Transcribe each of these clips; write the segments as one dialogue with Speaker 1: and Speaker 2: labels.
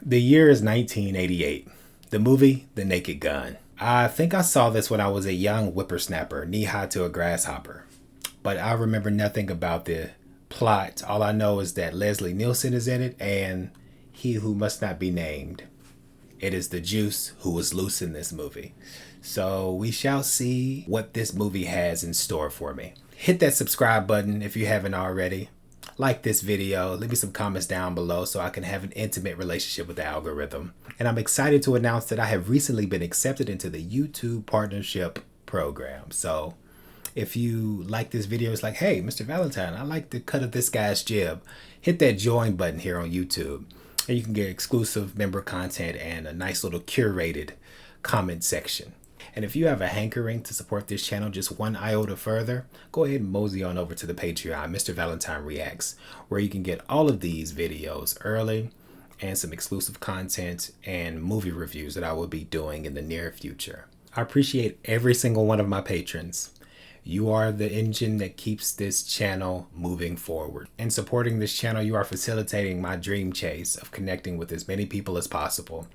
Speaker 1: The year is 1988. The movie, The Naked Gun. I think I saw this when I was a young whippersnapper, knee-high to a grasshopper. But I remember nothing about the plot. All I know is that Leslie Nielsen is in it and he who must not be named. It is the juice who was loose in this movie. So we shall see what this movie has in store for me. Hit that subscribe button if you haven't already. Like this video, leave me some comments down below so I can have an intimate relationship with the algorithm. And I'm excited to announce that I have recently been accepted into the YouTube Partnership Program. So if you like this video, it's like, hey, Mr. Valentine, I like the cut of this guy's jib. Hit that join button here on YouTube. And you can get exclusive member content and a nice little curated comment section. And if you have a hankering to support this channel just one iota further, go ahead and mosey on over to the Patreon, Mr. Valentine Reacts, where you can get all of these videos early and some exclusive content and movie reviews that I will be doing in the near future. I appreciate every single one of my patrons. You are the engine that keeps this channel moving forward. In supporting this channel, you are facilitating my dream chase of connecting with as many people as possible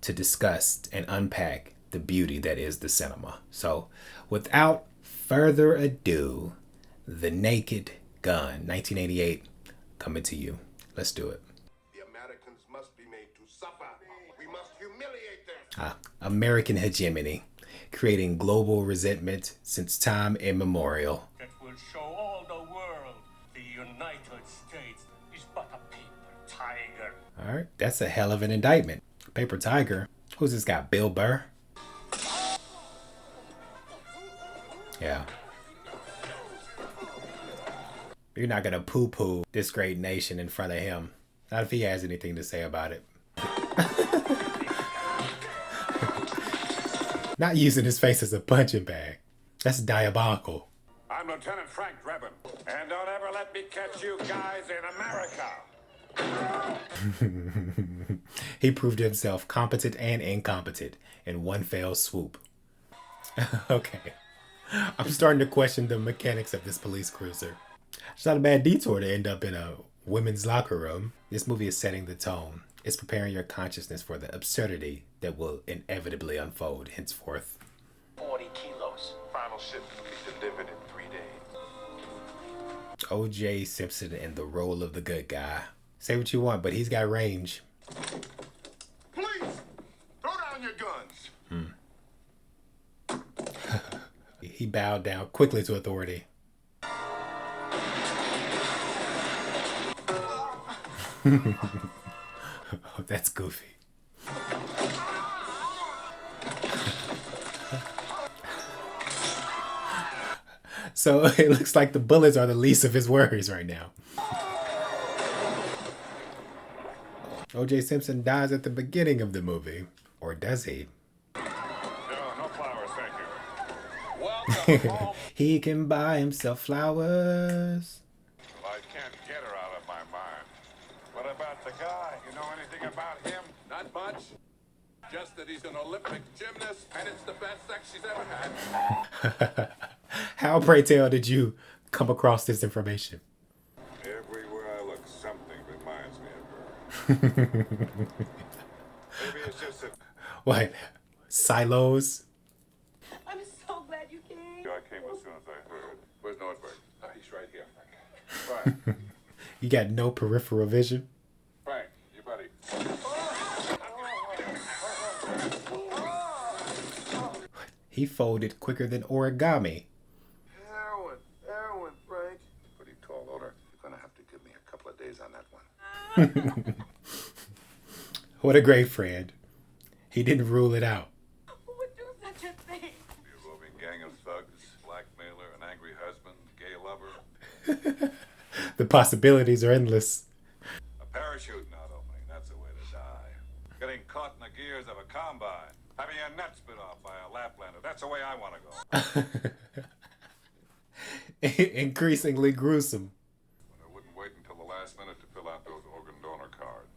Speaker 1: to discuss and unpack the beauty that is the cinema. So without further ado, The Naked Gun, 1988, coming to you. Let's do it.
Speaker 2: The Americans must be made to suffer. We must humiliate them.
Speaker 1: American hegemony, creating global resentment since time immemorial.
Speaker 3: That will show all the world the United States is but a paper tiger.
Speaker 1: All right, that's a hell of an indictment. Paper tiger? Who's this guy, Bill Burr? Yeah. You're not gonna poo-poo this great nation in front of him. Not if he has anything to say about it. Not using his face as a punching bag. That's diabolical.
Speaker 2: I'm Lieutenant Frank Drebin, and don't ever let me catch you guys in America.
Speaker 1: He proved himself competent and incompetent in one fell swoop. Okay. I'm starting to question the mechanics of this police cruiser. It's not a bad detour to end up in a women's locker room. This movie is setting the tone. It's preparing your consciousness for the absurdity that will inevitably unfold henceforth.
Speaker 3: 40 kilos.
Speaker 2: Final shipment will be delivered in 3 days.
Speaker 1: O.J. Simpson in the role of the good guy. Say what you want, but he's got range.
Speaker 2: Police, throw down your guns.
Speaker 1: He bowed down quickly to authority. Oh, that's goofy. So it looks like the bullets are the least of his worries right now. O.J. Simpson dies at the beginning of the movie. Or does he?
Speaker 2: No flowers, thank you. Welcome home.
Speaker 1: He can buy himself flowers.
Speaker 2: Well, I can't get her out of my mind. What about the guy? You know anything about him? Not much. Just that he's an Olympic gymnast, and it's the best sex she's ever had.
Speaker 1: How, pray tell, did you come across this information?
Speaker 2: Everywhere I look, something reminds me of her. Maybe it's just that
Speaker 1: What? Silos?
Speaker 4: I'm so glad you came.
Speaker 2: I came as soon as I heard. Where's Nordberg? Oh, he's right here. Frank.
Speaker 1: You got no peripheral vision?
Speaker 2: Frank, you buddy.
Speaker 1: He folded quicker than origami.
Speaker 2: Heroin, Frank. Pretty tall order. You're gonna have to give me a couple of days on that one.
Speaker 1: What a great friend. He didn't rule it out.
Speaker 4: Who would do such a thing?
Speaker 2: A roving gang of thugs, blackmailer, an angry husband, gay lover.
Speaker 1: The possibilities are endless.
Speaker 2: A parachute not opening, that's the way to die. Getting caught in the gears of a combine. Having your nuts bit off by a Laplander. That's the way I want to go.
Speaker 1: Increasingly gruesome.
Speaker 2: But I wouldn't wait until the last minute to fill out those organ donor cards.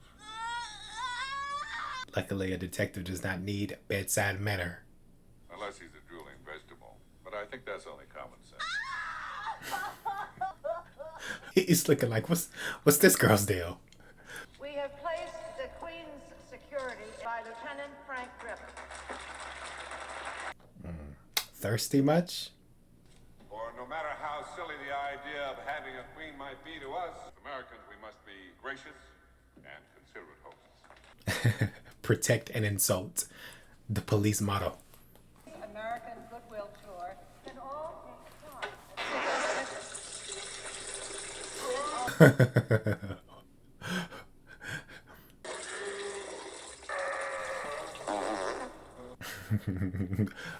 Speaker 1: Luckily, a detective does not need bedside manner.
Speaker 2: Unless he's a drooling vegetable. But I think that's only common sense.
Speaker 1: He's looking like, what's this girl's deal?
Speaker 4: We have placed the Queen
Speaker 5: security by Lieutenant Frank Griffin.
Speaker 1: Thirsty much?
Speaker 2: For no matter how silly the idea of having a queen might be to us, Americans, we must be gracious and considerate hosts.
Speaker 1: Protect and insult. The police motto.
Speaker 5: American Goodwill Tour can all take part.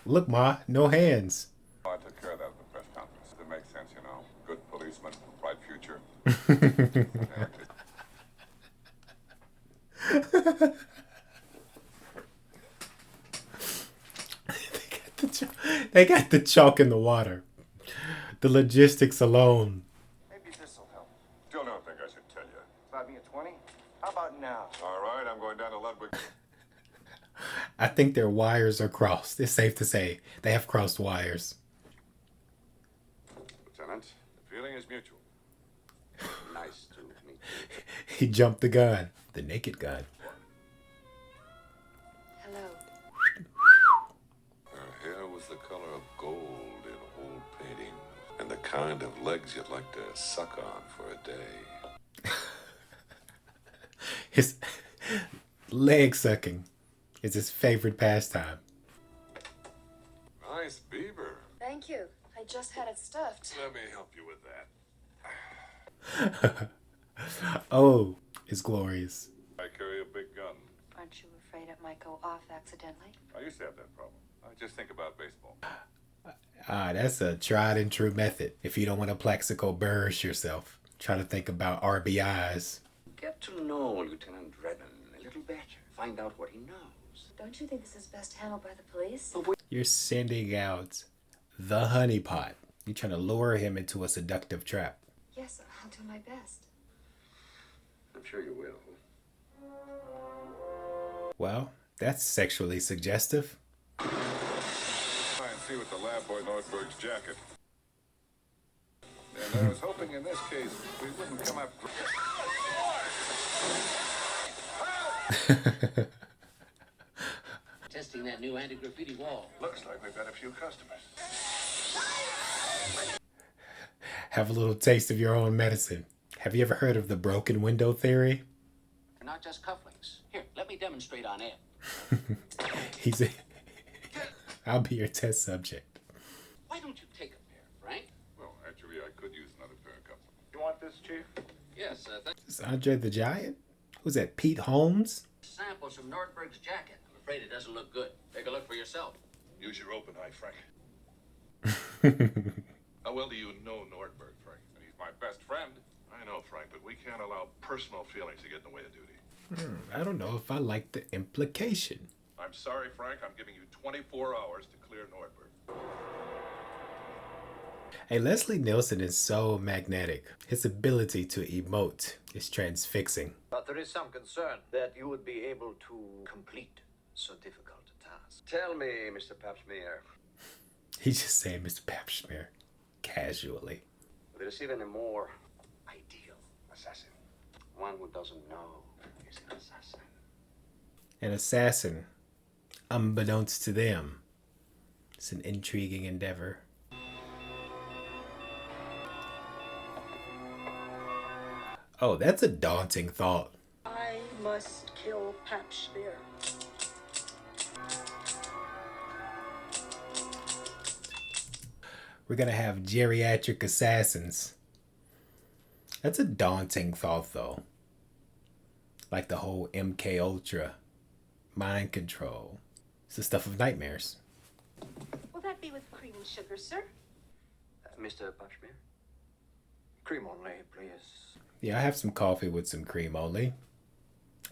Speaker 1: Look, Ma, no hands.
Speaker 2: Oh, I took care of that at the press conference. It makes sense, you know. Good policeman, bright future.
Speaker 1: They got the chalk in the water. The logistics alone.
Speaker 6: Maybe this'll help.
Speaker 2: Still don't think I should tell you.
Speaker 6: Buy me a 20? How about now?
Speaker 2: All right, I'm going down to Ludwig.
Speaker 1: I think their wires are crossed. It's safe to say they have crossed wires.
Speaker 2: Lieutenant, the feeling is mutual.
Speaker 6: Nice to meet you.
Speaker 1: He jumped the gun. The naked gun.
Speaker 4: Hello.
Speaker 2: Her hair was the color of gold in old paintings, and the kind of legs you'd like to suck on for a day.
Speaker 1: His leg sucking is his favorite pastime.
Speaker 2: Nice beaver.
Speaker 4: Thank you. I just had it stuffed.
Speaker 2: Let me help you with that.
Speaker 1: Oh, it's glorious.
Speaker 2: I carry a big gun.
Speaker 4: Aren't you afraid it might go off accidentally?
Speaker 2: I used to have that problem. I just think about baseball.
Speaker 1: That's a tried and true method. If you don't want to Plaxico Burress yourself, try to think about RBIs.
Speaker 6: Get to know Lieutenant Drebin a little better. Find out what he knows.
Speaker 4: Don't you think this is best handled by the police?
Speaker 1: You're sending out the honeypot. You're trying to lure him into a seductive trap.
Speaker 4: Yes, I'll do my best.
Speaker 6: I'm sure you will.
Speaker 1: Well, that's sexually suggestive.
Speaker 2: Try and see what the lab boy Nordberg's jacket. And I was hoping in this case we wouldn't come up.
Speaker 7: Testing that new anti-graffiti wall.
Speaker 2: Looks like we've got a few customers.
Speaker 1: Have a little taste of your own medicine. Have you ever heard of the broken window theory?
Speaker 7: They're not just cufflinks. Here, let me demonstrate on air.
Speaker 1: He's a, I'll be your test subject.
Speaker 7: Why don't you take a pair, Frank?
Speaker 2: Well, actually, I could use another pair of couple.
Speaker 6: You want this, Chief?
Speaker 7: Yes, thanks.
Speaker 1: Is Andre the Giant? Who's that, Pete Holmes?
Speaker 7: Samples from Nordberg's jacket. I'm afraid it doesn't look good. Take a look for yourself.
Speaker 2: Use your open eye, Frank. How well do you know Nordberg, Frank? He's my best friend. I know, Frank, but we can't allow personal feelings to get in the way of duty.
Speaker 1: I don't know if I like the implication.
Speaker 2: I'm sorry, Frank. I'm giving you 24 hours to clear Nordberg.
Speaker 1: Hey, Leslie Nielsen is so magnetic. His ability to emote is transfixing.
Speaker 8: But there is some concern that you would be able to complete so difficult a task. Tell me, Mr. Papsmear,
Speaker 1: He's just saying Mr. Papsmear casually.
Speaker 8: there is even a more ideal assassin. One who doesn't know is an assassin.
Speaker 1: An assassin, unbeknownst to them. It's an intriguing endeavor. Oh, that's a daunting thought.
Speaker 4: I must kill Papsmear.
Speaker 1: We're gonna have geriatric assassins. That's a daunting thought, though. Like the whole MK Ultra, mind control. It's the stuff of nightmares.
Speaker 4: Will that be with cream and sugar, sir?
Speaker 8: Mr. Papsmear? Cream only, please.
Speaker 1: Yeah, I have some coffee with some cream only.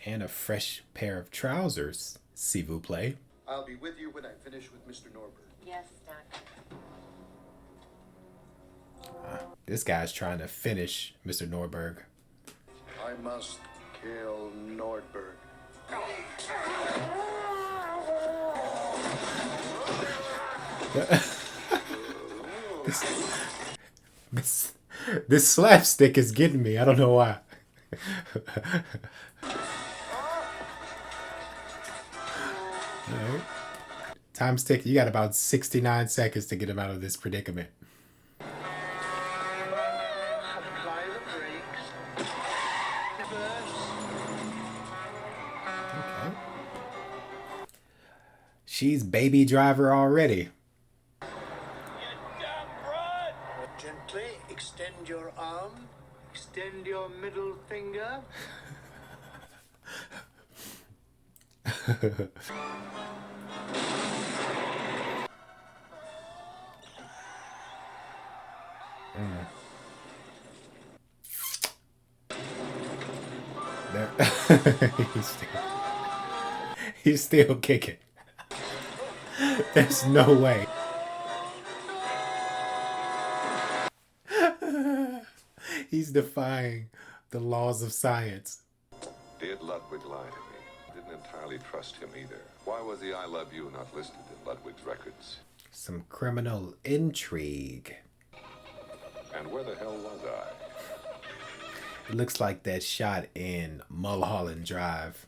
Speaker 1: And a fresh pair of trousers, s'il vous plaît.
Speaker 6: I'll be with you when I finish with Mr. Nordberg.
Speaker 4: Yes, Doctor.
Speaker 1: This guy's trying to finish Mr. Nordberg.
Speaker 6: I must kill Nordberg.
Speaker 1: This slapstick is getting me. I don't know why. All right. Time's ticking. You got about 69 seconds to get him out of this predicament.
Speaker 8: Apply the brakes. Reverse.
Speaker 1: Okay. She's baby driver already.
Speaker 8: Gently extend your arm. Extend your middle finger.
Speaker 1: There. he's still kicking. There's no way. He's defying the laws of science.
Speaker 2: Did Ludwig lie to me? Didn't entirely trust him either. Why was the I Love You not listed in Ludwig's records?
Speaker 1: Some criminal intrigue.
Speaker 2: And where the hell was I?
Speaker 1: It looks like that shot in Mulholland Drive,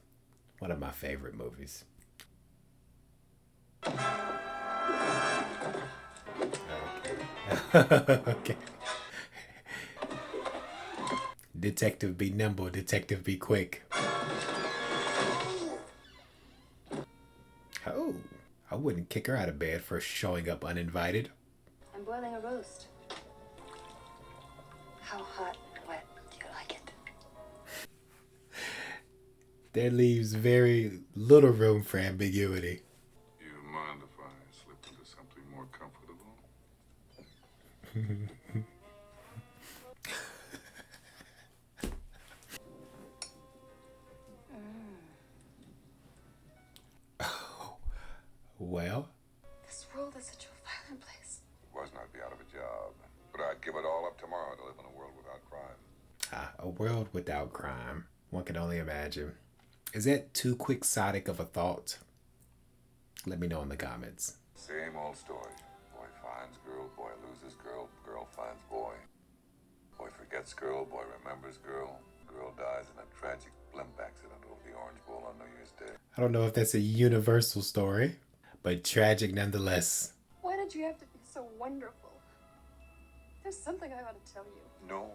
Speaker 1: one of my favorite movies. Okay. Okay. Detective be nimble, detective be quick. Oh, I wouldn't kick her out of bed for showing up uninvited.
Speaker 4: I'm boiling a roast. How hot and wet do you like it?
Speaker 1: That leaves very little room for ambiguity.
Speaker 2: You mind if I slip into something more comfortable?
Speaker 1: Well,
Speaker 4: This world is such a violent place.
Speaker 2: Was not be out of a job. But I'd give it all up tomorrow to live in a world without crime.
Speaker 1: a world without crime. One can only imagine. Is that too quixotic of a thought? Let me know in the comments.
Speaker 2: Same old story. Boy finds girl, boy loses girl, girl finds boy. Boy forgets girl, boy remembers girl. Girl dies in a tragic blimp accident over the Orange Bowl on New Year's Day.
Speaker 1: I don't know if that's a universal story, but tragic nonetheless.
Speaker 4: Why did you have to be so wonderful? There's something I ought to tell you.
Speaker 2: No.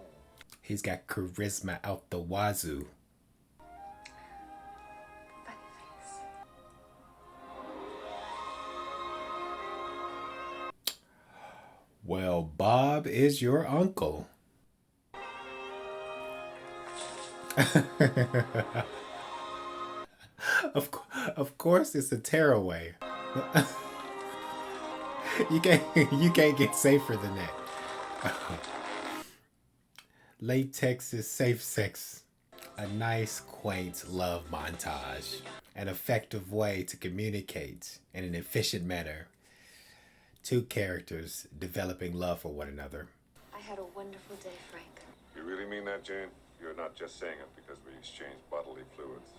Speaker 1: He's got charisma out the wazoo.
Speaker 4: Funny face.
Speaker 1: Well, Bob is your uncle. Of course it's a tearaway. you can't get safer than that. Latex is safe sex. A nice, quaint love montage. An effective way to communicate in an efficient manner. Two characters developing love for one another.
Speaker 4: I had a wonderful day, Frank.
Speaker 2: You really mean that, Jane? You're not just saying it because we exchanged bodily fluids.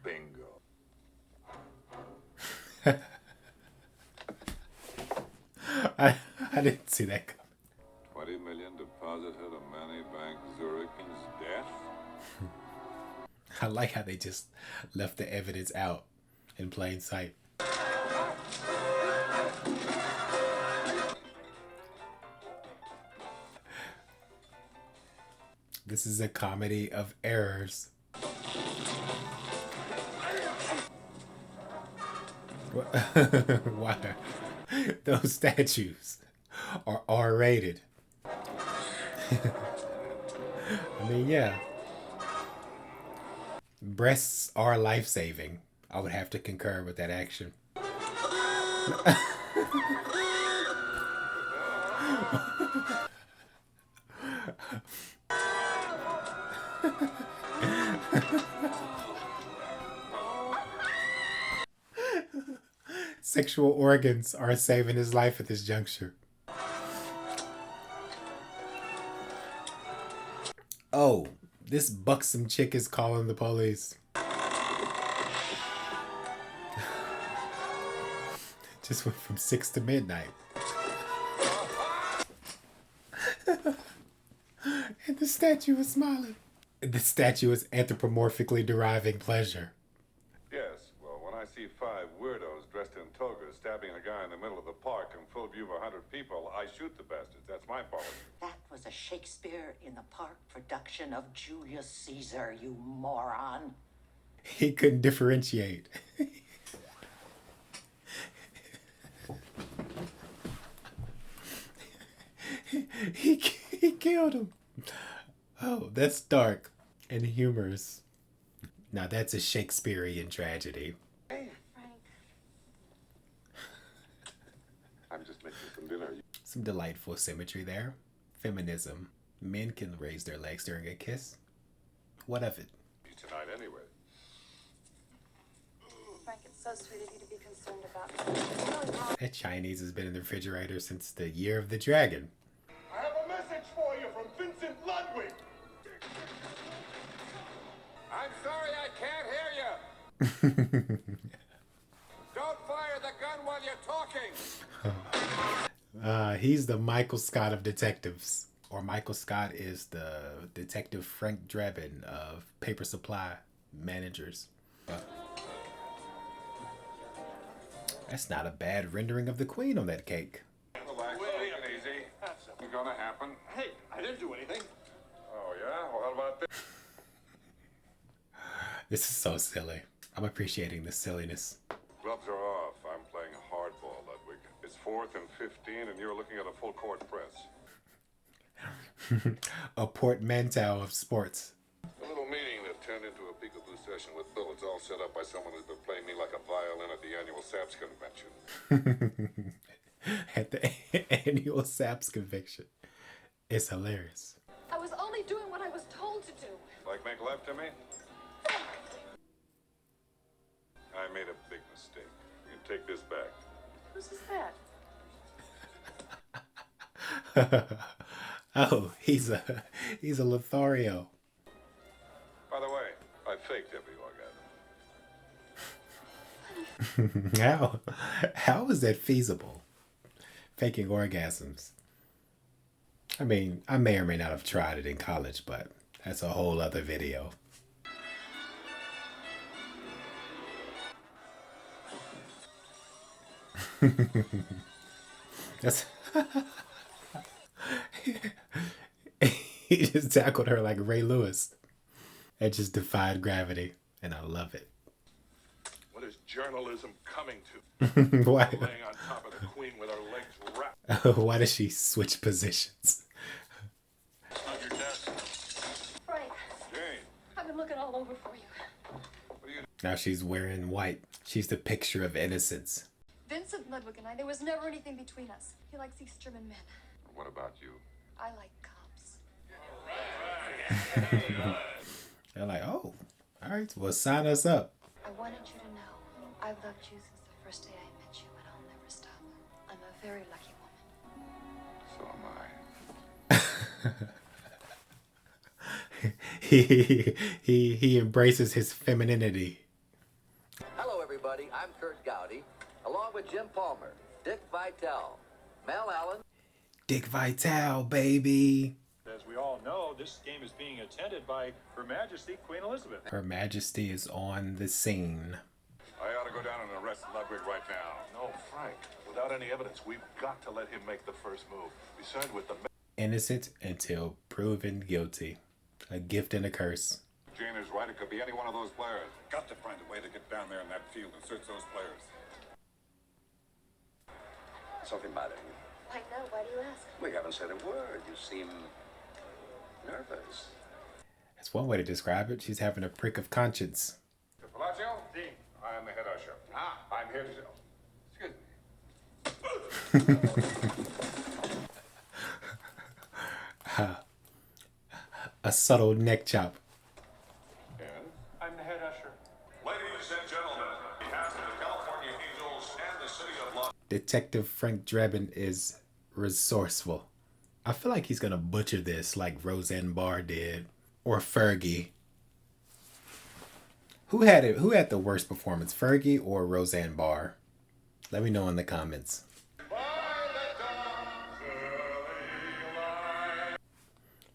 Speaker 2: Bingo.
Speaker 1: I didn't see that coming.
Speaker 2: 20 million deposited a Manny Bank Zurich's death?
Speaker 1: I like how they just left the evidence out in plain sight. This is a comedy of errors. Why? Those statues are R-rated. I mean, yeah. Breasts are life-saving. I would have to concur with that action. Sexual organs are saving his life at this juncture. Oh, this buxom chick is calling the police. Just went from 6 to midnight. And the statue was smiling. The statue is anthropomorphically deriving pleasure.
Speaker 2: Yes, well, when I see 5 weirdos dressed in togas stabbing a guy in the middle of the park in full view of 100 people, I shoot the bastards. That's my policy.
Speaker 9: That was a Shakespeare in the Park production of Julius Caesar, you moron.
Speaker 1: He couldn't differentiate. he killed him. Oh, that's dark and humorous. Now that's a Shakespearean tragedy.
Speaker 2: Hey, Frank. I'm just making some dinner.
Speaker 1: Some delightful symmetry there. Feminism. Men can raise their legs during a kiss. What of it?
Speaker 2: Tonight anyway.
Speaker 4: Frank, it's so sweet of you to be concerned about me. It's really wrong.
Speaker 1: That Chinese has been in the refrigerator since the year of the dragon.
Speaker 2: I have a message for you from Vincent Ludwig. I'm sorry I can't hear you. Don't fire the gun while you're talking.
Speaker 1: He's the Michael Scott of detectives. Or Michael Scott is the Detective Frank Drebin of Paper Supply Managers. That's not a bad rendering of the Queen on that cake.
Speaker 2: Relax, take it easy. That's gonna happen.
Speaker 3: Hey, I didn't do anything.
Speaker 2: Oh, yeah? Well, how about this?
Speaker 1: This is so silly. I'm appreciating the silliness.
Speaker 2: Gloves are off. I'm playing hardball, Ludwig. It's 4th and 15, and you're looking at a full court press.
Speaker 1: A portmanteau of sports.
Speaker 2: A little meeting that turned into a peekaboo session with bullets all set up by someone who's been playing me like a violin at the annual SAPS convention.
Speaker 1: At the annual SAPS convention. It's hilarious.
Speaker 4: I was only doing what I was told to do.
Speaker 2: Like make love to me? I made a big mistake. You can take this back.
Speaker 4: Who's that?
Speaker 1: Oh, he's a Lothario.
Speaker 2: By the way, I faked every orgasm.
Speaker 1: How is that feasible? Faking orgasms. I mean, I may or may not have tried it in college, but that's a whole other video. That's he just tackled her like Ray Lewis. It just defied gravity, and I love it.
Speaker 2: What is journalism coming to?
Speaker 1: Why?
Speaker 2: Laying on top of the Queen with her legs wrapped.
Speaker 1: Why does she switch positions?
Speaker 3: On your desk.
Speaker 4: Frank,
Speaker 2: Jane,
Speaker 4: I've been looking all over for you.
Speaker 2: what are you
Speaker 1: Now she's wearing white. She's the picture of innocence.
Speaker 4: Vincent Ludwig and I, there was never anything between us. He likes East German men.
Speaker 2: What about you?
Speaker 4: I like cops.
Speaker 1: They're like, oh, all right, well, sign us up.
Speaker 4: I wanted you to know I've loved you since the first day I met you, and I'll never stop. I'm a very lucky woman.
Speaker 2: So am I.
Speaker 1: He embraces his femininity.
Speaker 8: Hello, everybody. I'm Kurt Gowdy, along with Jim Palmer, Dick Vitale, Mel Allen.
Speaker 1: Dick Vitale, baby.
Speaker 10: As we all know, this game is being attended by Her Majesty Queen Elizabeth.
Speaker 1: Her Majesty is on the scene.
Speaker 2: I ought to go down and arrest Ludwig right now. No, Frank. Without any evidence, we've got to let him make the first move. Besides, with the
Speaker 1: Innocent until proven guilty. A gift and a curse.
Speaker 2: Jane is right. It could be any one of those players. Got to find a way to get down there in that field and search those players.
Speaker 6: Something bothering you?
Speaker 4: Why no? Why do you ask?
Speaker 6: We haven't said a word. You seem nervous.
Speaker 1: That's one way to describe it. She's having a prick of conscience.
Speaker 2: Palacio? I am the head usher. I'm here to... Excuse me.
Speaker 1: A subtle neck chop.
Speaker 2: Yes?
Speaker 3: I'm the head usher.
Speaker 2: Ladies and gentlemen, on behalf of the California Angels and the city of Los...
Speaker 1: Detective Frank Drebin is resourceful. I feel like he's gonna butcher this like Roseanne Barr did. Or Fergie. Who had it? Who had the worst performance, Fergie or Roseanne Barr? Let me know in the comments.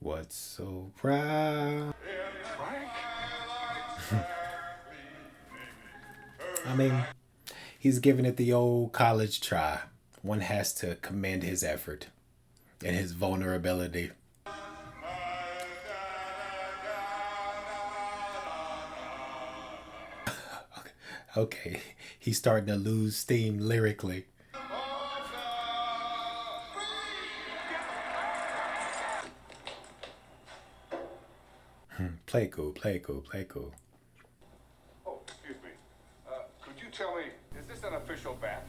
Speaker 1: What's so proud? I mean, he's giving it the old college try. One has to commend his effort and his vulnerability. Okay, he's starting to lose steam lyrically. Play cool, play cool, play cool.
Speaker 2: Oh, excuse me. Could you tell me, is this an official bat?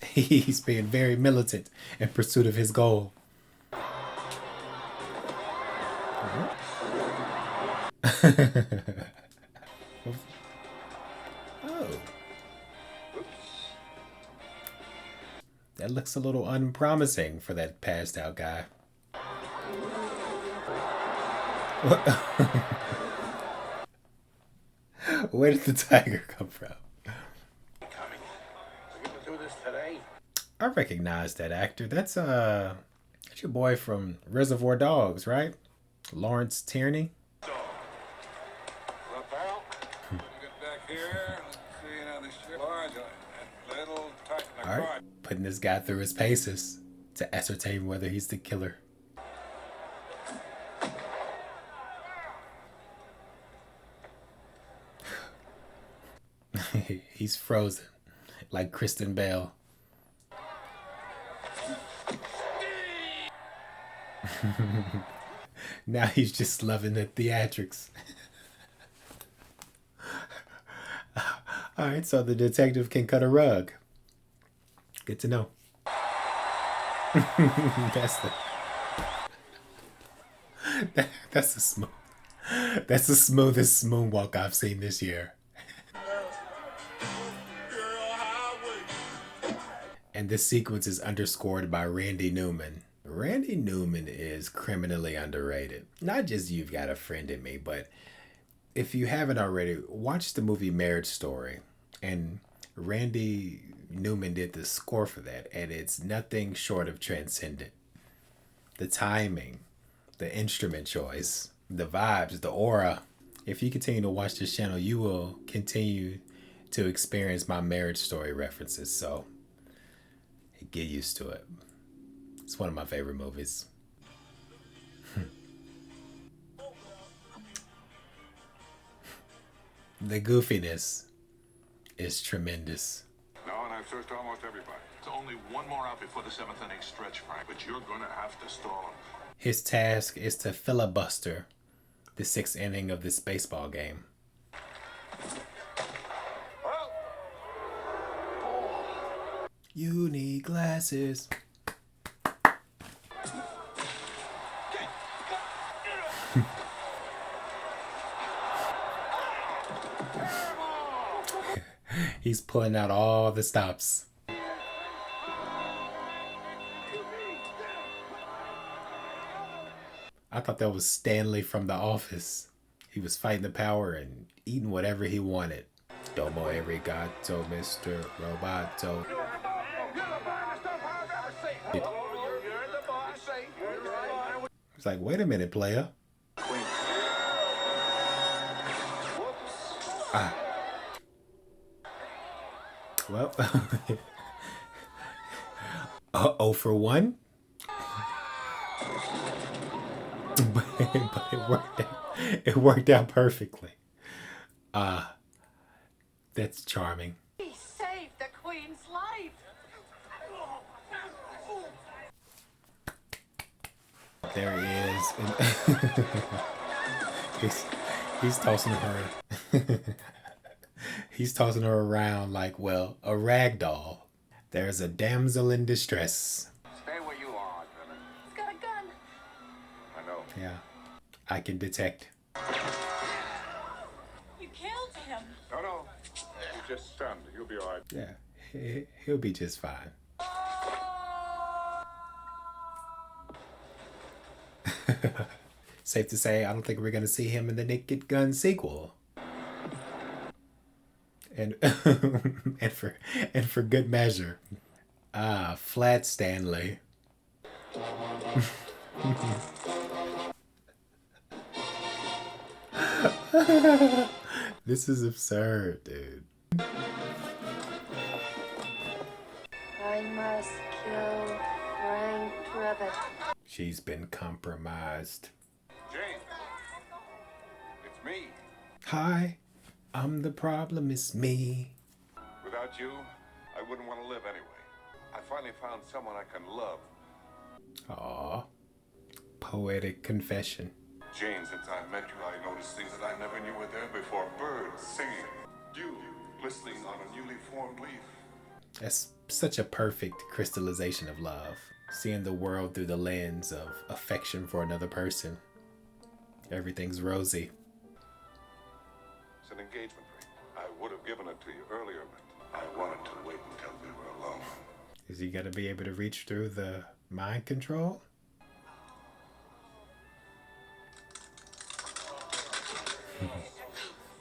Speaker 1: He's being very militant in pursuit of his goal. Oh. That looks a little unpromising for that passed out guy. Where did the tiger come from? I recognize that actor. That's your boy from Reservoir Dogs, right? Lawrence Tierney. All right, putting this guy through his paces to ascertain whether he's the killer. He's frozen, like Kristen Bell. Now he's just loving the theatrics. All right, so the detective can cut a rug. Good to know. That's the smoothest moonwalk I've seen this year. And this sequence is underscored by Randy Newman. Randy Newman is criminally underrated. Not just You've Got a Friend in Me, but if you haven't already, watch the movie Marriage Story. And Randy Newman did the score for that, and it's nothing short of transcendent. The timing, the instrument choice, the vibes, the aura. If you continue to watch this channel, you will continue to experience my Marriage Story references, so get used to it. It's one of my favorite movies. The goofiness is tremendous.
Speaker 2: No, and I've searched almost everybody.
Speaker 11: It's only one more out before the 7th inning stretch, Frank, but you're gonna have to stall him.
Speaker 1: His task is to filibuster the 6th inning of this baseball game. You need glasses. He's pulling out all the stops. I thought that was Stanley from The Office. He was fighting the power and eating whatever he wanted. Domo arigato, Mr. Roboto. It's like, wait a minute, player. Well, 0 for 1. but it worked out perfectly. That's charming.
Speaker 9: He saved the Queen's life.
Speaker 1: There he is. he's tossing her. He's tossing her around like, well, a rag doll. There's a damsel in distress.
Speaker 2: Stay where you are, Driven.
Speaker 4: He's got a gun.
Speaker 2: I know.
Speaker 1: Yeah, I can detect.
Speaker 5: You killed him.
Speaker 2: No. He's just stunned. He'll be all right.
Speaker 1: Yeah, he'll be just fine. Safe to say, I don't think we're going to see him in the Naked Gun sequel. And and for good measure. Flat Stanley. This is absurd, dude.
Speaker 4: I must kill Frank Drebin.
Speaker 1: She's been compromised.
Speaker 2: Jane, it's me.
Speaker 1: Hi, I'm the problem, it's me.
Speaker 2: Without you, I wouldn't want to live anyway. I finally found someone I can love.
Speaker 1: Aw, poetic confession.
Speaker 2: Jane, since I met you, I noticed things that I never knew were there before. Birds singing, dew glistening on a newly formed leaf.
Speaker 1: That's such a perfect crystallization of love. Seeing the world through the lens of affection for another person. Everything's rosy.
Speaker 2: It's an engagement ring. I would have given it to you earlier, but I wanted to wait until we were alone.
Speaker 1: Is he gonna be able to reach through the mind control?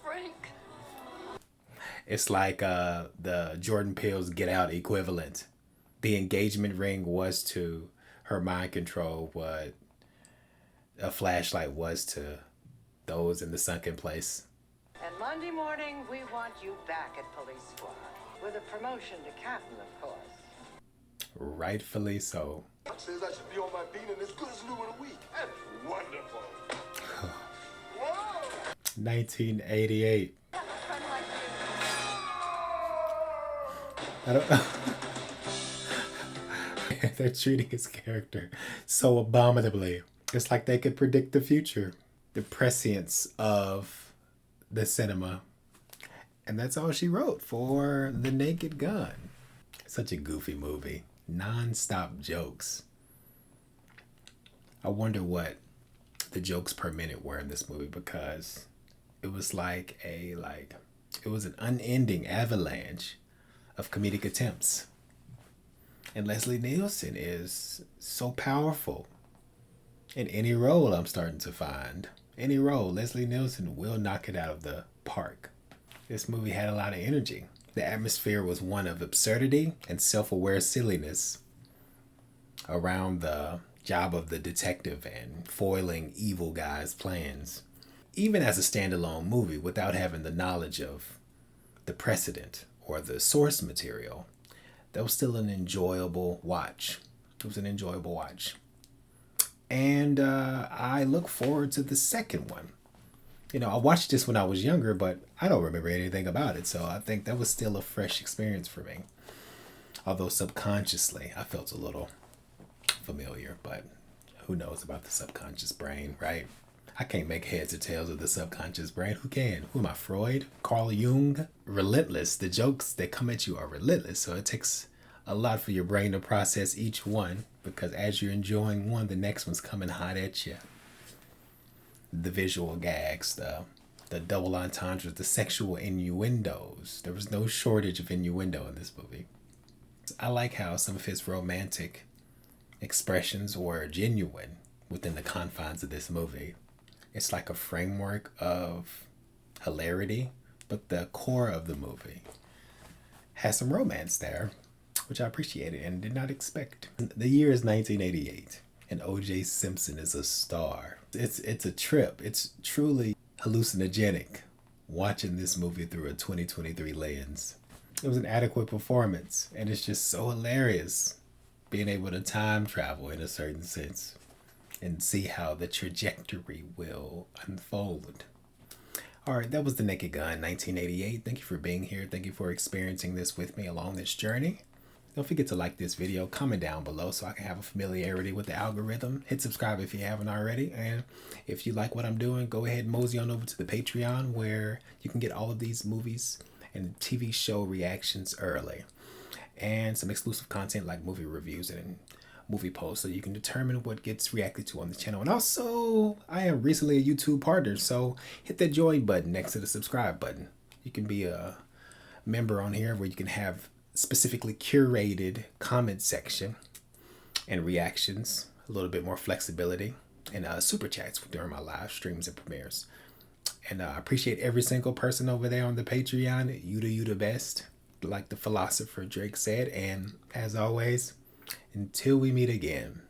Speaker 4: Frank.
Speaker 1: It's like the Jordan Peele's Get Out equivalent. The engagement ring was to her mind control what a flashlight was to those in the sunken place.
Speaker 9: And Monday morning, we want you back at Police Squad. With a promotion to captain, of course.
Speaker 1: Rightfully so.
Speaker 2: Says I should be on my beat and as good as new in a week. That's wonderful.
Speaker 1: 1988. I don't know. They're treating his character so abominably. It's like they could predict the future. The prescience of the cinema. And that's all she wrote for The Naked Gun. Such a goofy movie. Non-stop jokes. I wonder what the jokes per minute were in this movie, because it was like it was an unending avalanche of comedic attempts. And Leslie Nielsen is so powerful. In any role I'm starting to find. Any role, Leslie Nielsen will knock it out of the park. This movie had a lot of energy. The atmosphere was one of absurdity and self-aware silliness around the job of the detective and foiling evil guys' plans. Even as a standalone movie, without having the knowledge of the precedent or the source material, that was still an enjoyable watch. It was an enjoyable watch. And I look forward to the second one. You know, I watched this when I was younger, but I don't remember anything about it. So I think that was still a fresh experience for me. Although subconsciously, I felt a little familiar, but who knows about the subconscious brain, right? I can't make heads or tails of the subconscious brain. Who can? Who am I, Freud? Carl Jung? Relentless. The jokes that come at you are relentless. So it takes a lot for your brain to process each one, because as you're enjoying one, the next one's coming hot at you. The visual gags, the double entendres, the sexual innuendos. There was no shortage of innuendo in this movie. I like how some of his romantic expressions were genuine within the confines of this movie. It's like a framework of hilarity, but the core of the movie has some romance there, which I appreciated and did not expect. The year is 1988, and O.J. Simpson is a star. It's a trip. It's truly hallucinogenic watching this movie through a 2023 lens. It was an adequate performance, and it's just so hilarious being able to time travel in a certain sense and see how the trajectory will unfold. All right, that was The Naked Gun, 1988. Thank you for being here. Thank you for experiencing this with me along this journey. Don't forget to like this video, comment down below so I can have a familiarity with the algorithm. Hit subscribe if you haven't already. And if you like what I'm doing, go ahead and mosey on over to the Patreon, where you can get all of these movies and TV show reactions early. And some exclusive content like movie reviews and movie posts, so you can determine what gets reacted to on the channel. And also, I am recently a YouTube partner, so hit that join button next to the subscribe button. You can be a member on here where you can have specifically curated comment section and reactions, a little bit more flexibility, and super chats during my live streams and premieres. And I appreciate every single person over there on the Patreon. You do you the best, like the philosopher Drake said. And as always, until we meet again,